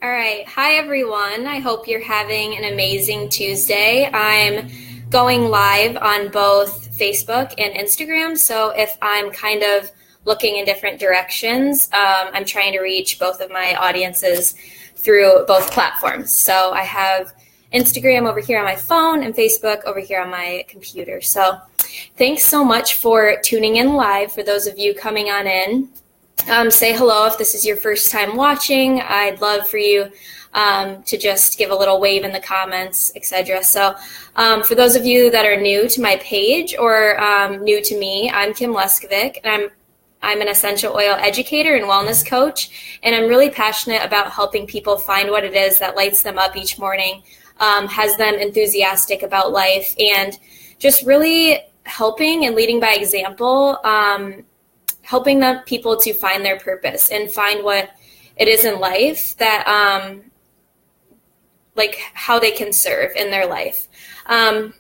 All right. Hi, everyone. I hope you're having an amazing Tuesday. I'm going live on both Facebook and Instagram. So if I'm kind of looking in different directions, I'm trying to reach both of my audiences through both platforms. So I have Instagram over here on my phone and Facebook over here on my computer. So thanks so much for tuning in live. For those of you coming on in, say hello if this is your first time watching. I'd love for you to just give a little wave in the comments, etc. So for those of you that are new to my page or new to me, I'm Kim Leskovic, and I'm an essential oil educator and wellness coach, and I'm really passionate about helping people find what it is that lights them up each morning, has them enthusiastic about life, and just really helping and leading by example, helping the people to find their purpose and find what it is in life that, like how they can serve in their life. And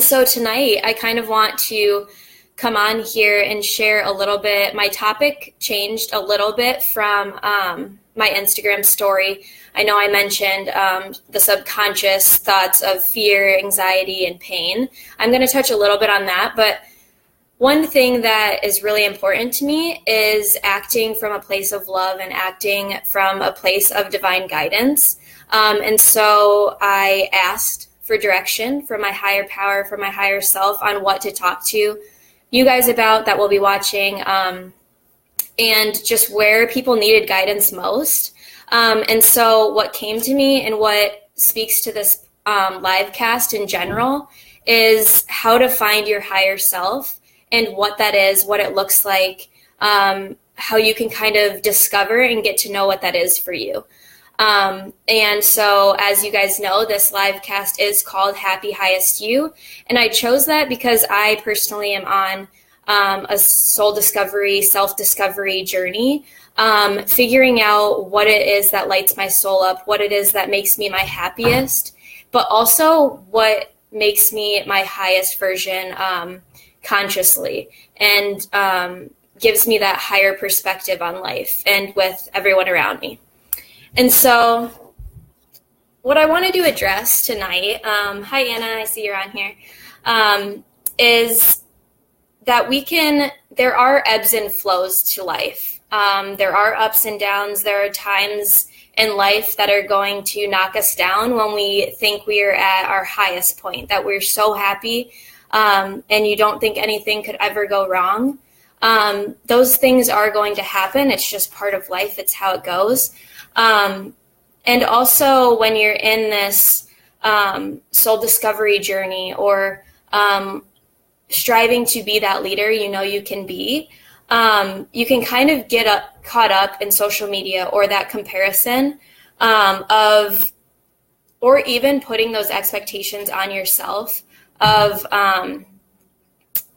so tonight I kind of want to come on here and share a little bit. My topic changed a little bit from my Instagram story. I know I mentioned the subconscious thoughts of fear, anxiety, and pain. I'm going to touch a little bit on that, but one thing that is really important to me is acting from a place of love and acting from a place of divine guidance. And so I asked for direction from my higher power, from my higher self on what to talk to you guys about that will be watching, and just where people needed guidance most. And so what came to me and what speaks to this live cast in general is how to find your higher self and what that is, what it looks like, how you can kind of discover and get to know what that is for you. And so, as you guys know, this live cast is called Happy Highest You. And I chose that because I personally am on a soul discovery, self-discovery journey, figuring out what it is that lights my soul up, what it is that makes me my happiest, but also what makes me my highest version consciously, and gives me that higher perspective on life and with everyone around me. And so what I wanted to address tonight, hi Anna, I see you're on here, is that there are ebbs and flows to life. There are ups and downs. There are times in life that are going to knock us down when we think we are at our highest point, that we're so happy, and you don't think anything could ever go wrong. Those things are going to happen. It's just part of life. It's how it goes. And also when you're in this soul discovery journey or striving to be that leader you can be, you can kind of get caught up in social media or that comparison or even putting those expectations on yourself of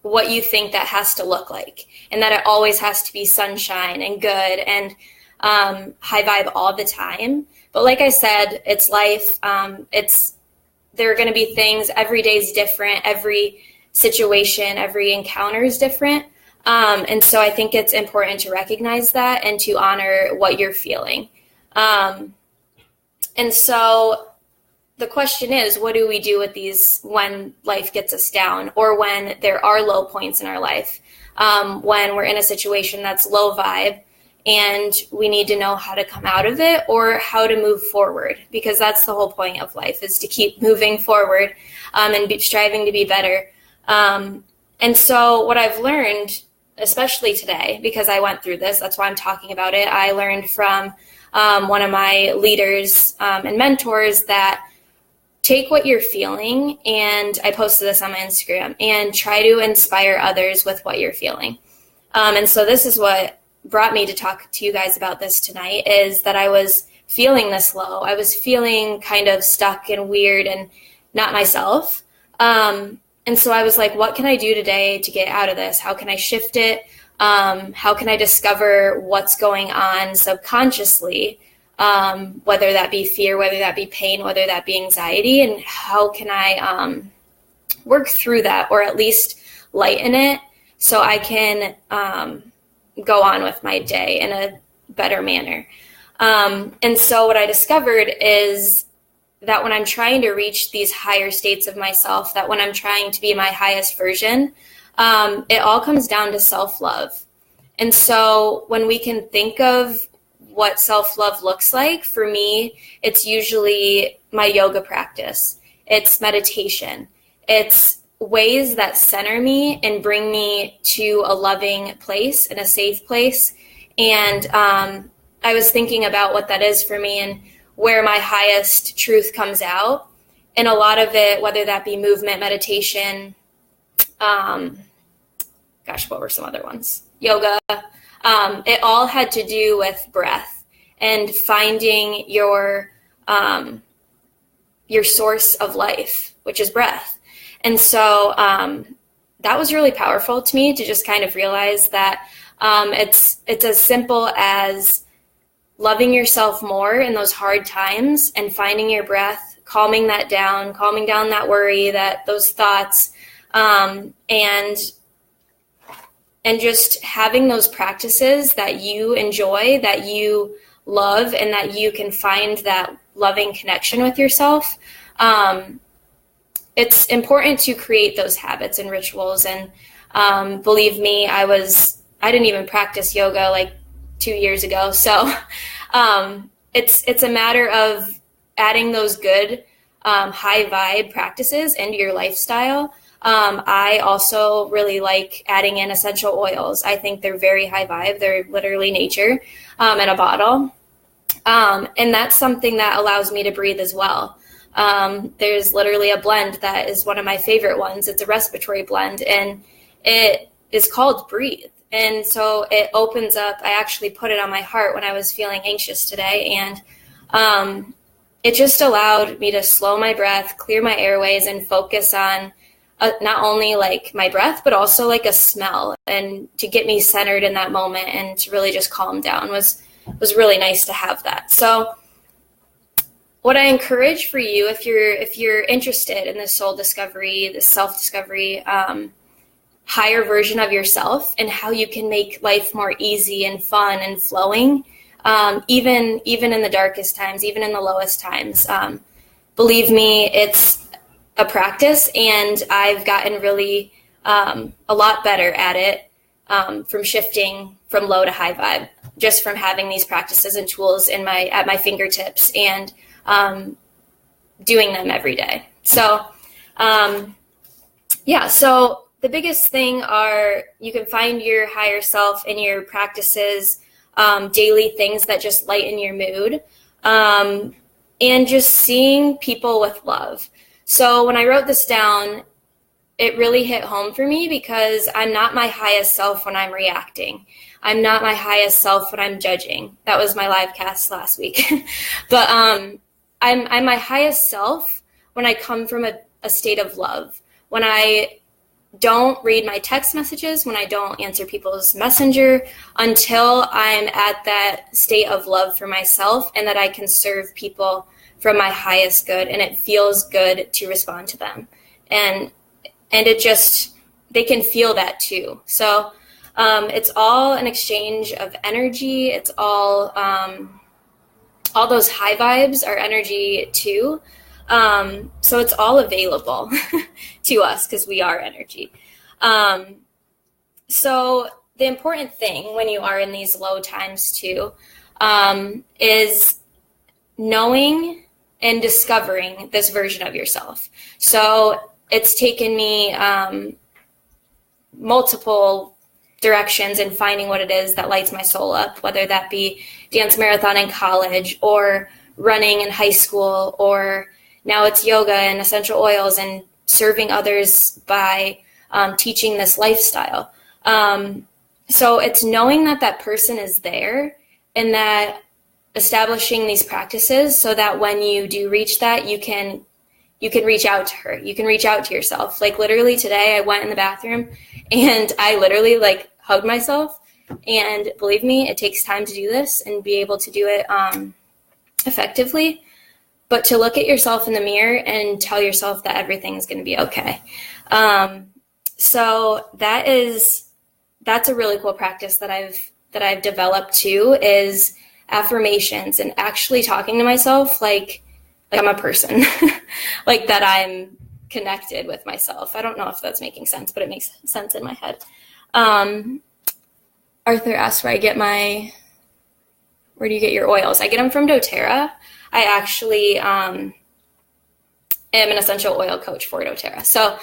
what you think that has to look like, and that it always has to be sunshine and good and high vibe all the time. But like I said, it's life. There are going to be things. Every day is different. Every situation, every encounter is different. And so I think it's important to recognize that and to honor what you're feeling. And so the question is, what do we do with these when life gets us down, or when there are low points in our life, when we're in a situation that's low vibe and we need to know how to come out of it or how to move forward, because that's the whole point of life, is to keep moving forward and striving to be better. And so what I've learned, especially today, because I went through this, that's why I'm talking about it, I learned from one of my leaders and mentors that take what you're feeling, and I posted this on my Instagram, and try to inspire others with what you're feeling. And so this is what brought me to talk to you guys about this tonight, is that I was feeling this low. I was feeling kind of stuck and weird and not myself. And so I was like, what can I do today to get out of this? How can I shift it? How can I discover what's going on subconsciously? Whether that be fear, whether that be pain, whether that be anxiety, and how can I work through that, or at least lighten it so I can go on with my day in a better manner. And so what I discovered is that when I'm trying to reach these higher states of myself, that when I'm trying to be my highest version, it all comes down to self-love. And so when we can think of what self-love looks like, for me, it's usually my yoga practice. It's meditation. It's ways that center me and bring me to a loving place and a safe place. And I was thinking about what that is for me and where my highest truth comes out. And a lot of it, whether that be movement, meditation, what were some other ones? Yoga. It all had to do with breath and finding your source of life, which is breath. And so that was really powerful to me to just kind of realize that it's as simple as loving yourself more in those hard times and finding your breath, calming down that worry, those thoughts, and just having those practices that you enjoy, that you love, and that you can find that loving connection with yourself. It's important to create those habits and rituals. And believe me, I didn't even practice yoga like 2 years ago. So it's a matter of adding those good high vibe practices into your lifestyle. I also really like adding in essential oils. I think they're very high vibe. They're literally nature in a bottle. And that's something that allows me to breathe as well. There's literally a blend that is one of my favorite ones. It's a respiratory blend, and it is called Breathe. And so it opens up. I actually put it on my heart when I was feeling anxious today. And it just allowed me to slow my breath, clear my airways, and focus on not only like my breath, but also like a smell, and to get me centered in that moment and to really just calm down was really nice to have that. So what I encourage for you, if you're interested in this soul discovery, this self-discovery, higher version of yourself, and how you can make life more easy and fun and flowing, even in the darkest times, even in the lowest times, believe me, it's a practice, and I've gotten really a lot better at it, from shifting from low to high vibe, just from having these practices and tools at my fingertips and doing them every day. So so the biggest thing are you can find your higher self in your practices, daily things that just lighten your mood, and just seeing people with love. So when I wrote this down, it really hit home for me, because I'm not my highest self when I'm reacting. I'm not my highest self when I'm judging. That was my live cast last week. But I'm my highest self when I come from a state of love, when I don't read my text messages, when I don't answer people's messenger, until I'm at that state of love for myself and that I can serve people from my highest good, and it feels good to respond to them. And it just, they can feel that too. So it's all an exchange of energy. It's all those high vibes are energy too. So it's all available to us because we are energy. So the important thing when you are in these low times too, is knowing and discovering this version of yourself. So it's taken me multiple directions in finding what it is that lights my soul up, whether that be dance marathon in college, or running in high school, or now it's yoga and essential oils and serving others by teaching this lifestyle. So it's knowing that person is there, and that establishing these practices so that when you do reach that, you can reach out to her. You can reach out to yourself. Like literally today, I went in the bathroom and I literally hugged myself. And believe me, it takes time to do this and be able to do it effectively. But to look at yourself in the mirror and tell yourself that everything's going to be okay. So that's a really cool practice that I've developed too, is affirmations and actually talking to myself like I'm a person, like that I'm connected with myself. I don't know if that's making sense, but it makes sense in my head. Arthur asked where do you get your oils? I get them from doTERRA. I actually am an essential oil coach for doTERRA. So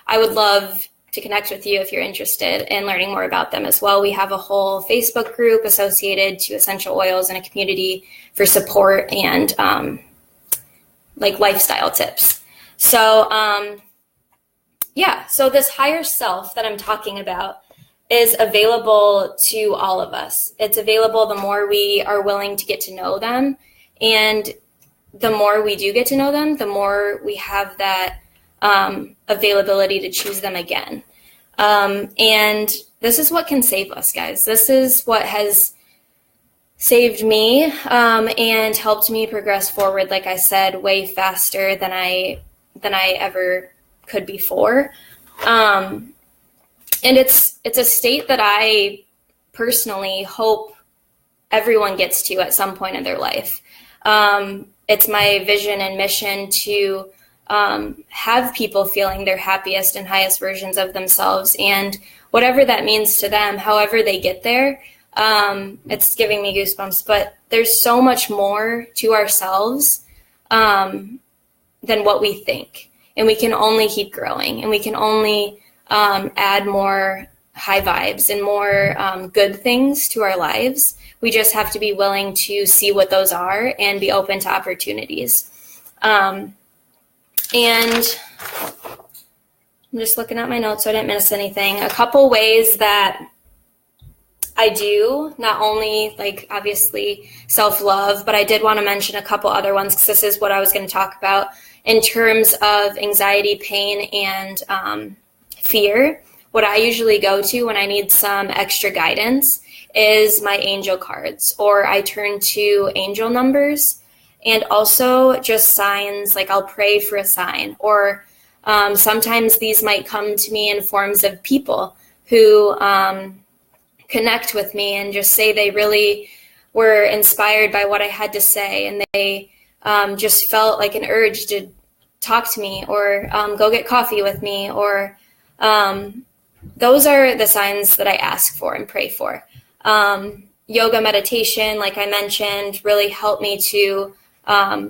I would love to connect with you if you're interested in learning more about them as well. We have a whole Facebook group associated to essential oils and a community for support and like lifestyle tips. So so this higher self that I'm talking about is available to all of us. It's available the more we are willing to get to know them. And the more we do get to know them, the more we have that availability to choose them again. And this is what can save us, guys. This is what has saved me and helped me progress forward, like I said, way faster than I ever could before. And it's a state that I personally hope everyone gets to at some point in their life. It's my vision and mission to have people feeling their happiest and highest versions of themselves, and whatever that means to them, however they get there. It's giving me goosebumps, but there's so much more to ourselves than what we think, and we can only keep growing, and we can only add more high vibes and more good things to our lives. We just have to be willing to see what those are and be open to opportunities. And I'm just looking at my notes so I didn't miss anything. A couple ways that I do, not only like obviously self-love, but I did want to mention a couple other ones because this is what I was going to talk about in terms of anxiety, pain, and fear. What I usually go to when I need some extra guidance is my angel cards, or I turn to angel numbers, and also just signs, like I'll pray for a sign, or sometimes these might come to me in forms of people who connect with me and just say they really were inspired by what I had to say, and they just felt like an urge to talk to me or go get coffee with me, or those are the signs that I ask for and pray for. Yoga, meditation, like I mentioned, really helped me to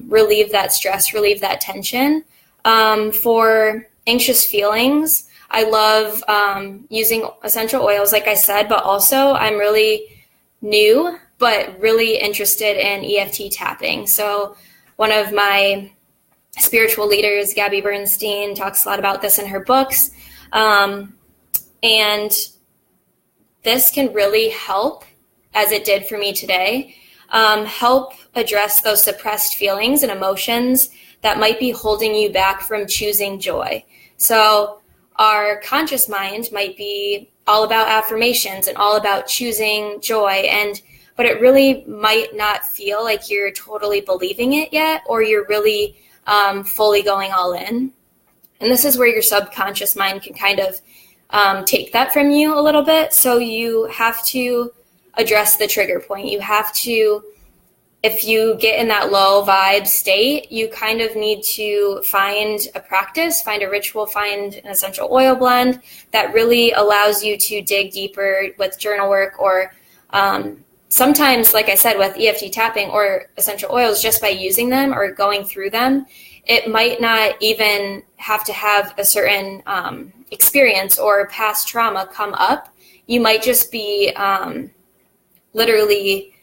relieve that stress, relieve that tension. For anxious feelings, I love using essential oils, like I said, but also I'm really new, but really interested in EFT tapping. So one of my spiritual leaders, Gabby Bernstein, talks a lot about this in her books. And this can really help, as it did for me today, help address those suppressed feelings and emotions that might be holding you back from choosing joy. So our conscious mind might be all about affirmations and all about choosing joy, but it really might not feel like you're totally believing it yet, or you're really fully going all in. And this is where your subconscious mind can kind of take that from you a little bit. So you have to address the trigger point. You have to, if you get in that low vibe state, you kind of need to find a practice, find a ritual, find an essential oil blend that really allows you to dig deeper with journal work, or sometimes, like I said, with EFT tapping or essential oils, just by using them or going through them, it might not even have to have a certain experience or past trauma come up. You might just be literally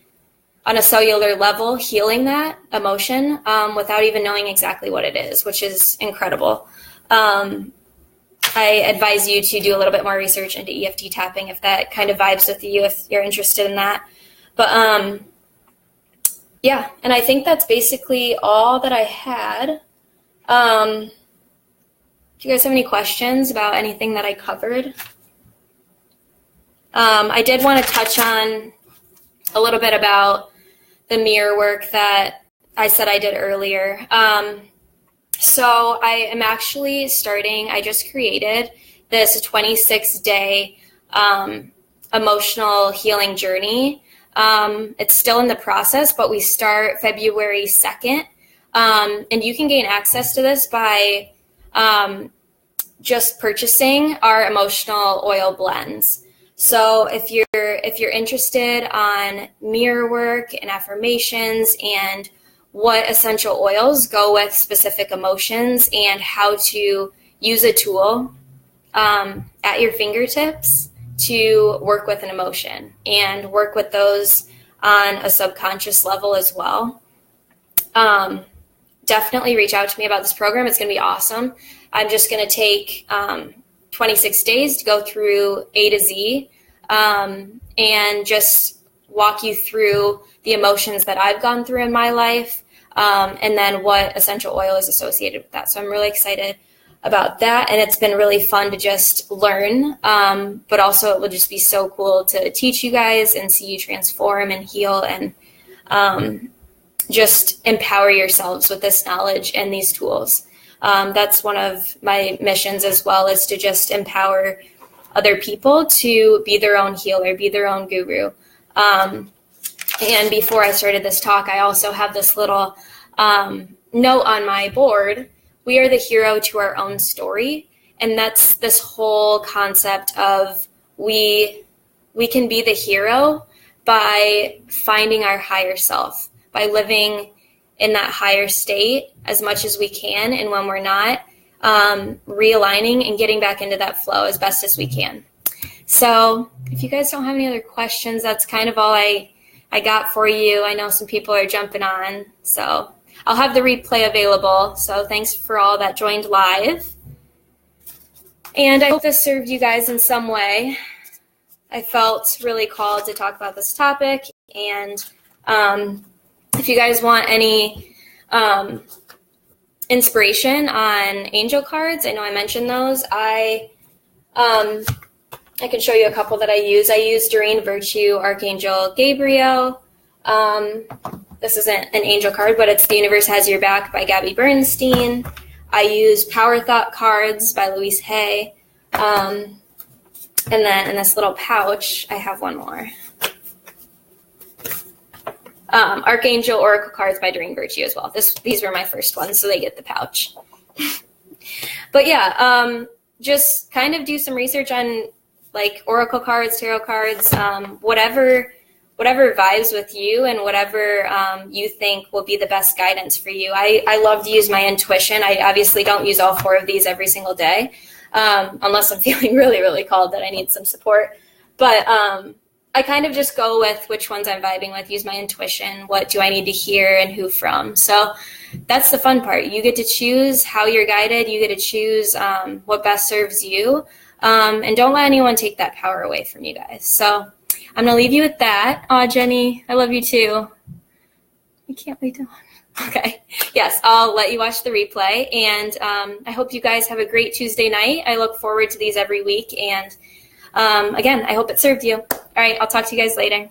on a cellular level healing that emotion without even knowing exactly what it is, which is incredible. I advise you to do a little bit more research into EFT tapping if that kind of vibes with you, if you're interested in that. But yeah, and I think that's basically all that I had. Do you guys have any questions about anything that I covered? I did want to touch on a little bit about the mirror work that I said I did earlier. So I am actually starting, I just created this 26-day emotional healing journey It's still in the process, but we start February 2nd. And you can gain access to this by just purchasing our emotional oil blends. So if you're interested on mirror work and affirmations and what essential oils go with specific emotions and how to use a tool at your fingertips to work with an emotion and work with those on a subconscious level as well, definitely reach out to me about this program. It's going to be awesome. I'm just going to take 26 days to go through A to Z and just walk you through the emotions that I've gone through in my life, and then what essential oil is associated with that. So I'm really excited about that, and it's been really fun to just learn, but also it will just be so cool to teach you guys and see you transform and heal and just empower yourselves with this knowledge and these tools. That's one of my missions as well, is to just empower other people to be their own healer, be their own guru. And before I started this talk, I also have this little note on my board: we are the hero to our own story. And that's this whole concept of we can be the hero by finding our higher self, by living in that higher state as much as we can. And when we're not, realigning and getting back into that flow as best as we can. So if you guys don't have any other questions, that's kind of all I got for you. I know some people are jumping on, so I'll have the replay available. So thanks for all that joined live. And I hope this served you guys in some way. I felt really called to talk about this topic. And if you guys want any inspiration on angel cards, I know I mentioned those. I can show you a couple that I use. I use Doreen Virtue, Archangel Gabriel. This isn't an angel card, but it's The Universe Has Your Back by Gabby Bernstein. I use Power Thought cards by Louise Hay. And then in this little pouch, I have one more. Archangel Oracle cards by Doreen Virtue as well. These were my first ones, so they get the pouch. But yeah, just kind of do some research on like oracle cards, tarot cards, whatever vibes with you and whatever you think will be the best guidance for you. I love to use my intuition. I obviously don't use all 4 of these every single day, unless I'm feeling really, really called that I need some support. But I kind of just go with which ones I'm vibing with, use my intuition, what do I need to hear and who from. So that's the fun part. You get to choose how you're guided. You get to choose what best serves you. And don't let anyone take that power away from you guys. So I'm going to leave you with that. Aw, Jenny, I love you too. I can't wait to. Okay. Yes, I'll let you watch the replay. And I hope you guys have a great Tuesday night. I look forward to these every week. And again, I hope it served you. All right, I'll talk to you guys later.